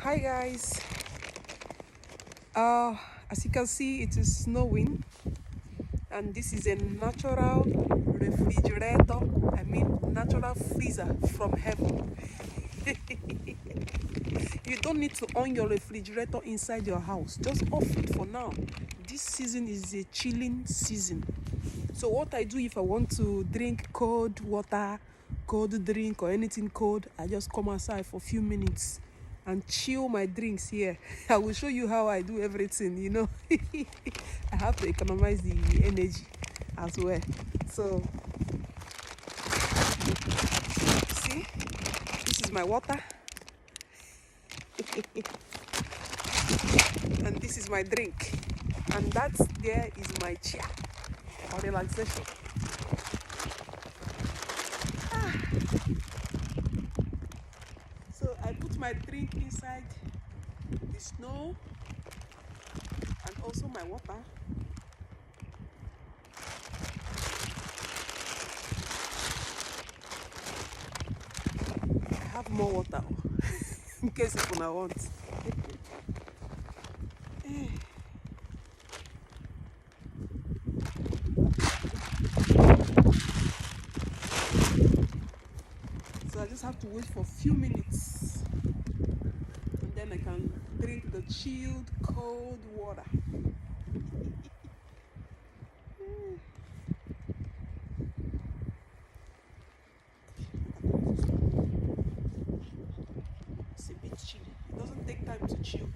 Hi guys. Uh, as you can see, it is snowing, and this is a natural refrigerator. I mean, natural freezer from heaven. You don't need to on your refrigerator inside your house. Just off it for now. This season is a chilling season. So what I do if I want to drink cold water, cold drink, or anything cold, I just come outside for a few minutes and chill my drinks here. I will show you how I do everything, you know. I have to economize the energy as well. So, see, this is my water. And this is my drink. And that there is my chair for relaxation. So I put my drink inside the snow and also my water. I have more water in case if I want. So I just have to wait for a few minutes and then I can drink the chilled cold water. It's a bit chilly. It doesn't take time to chill.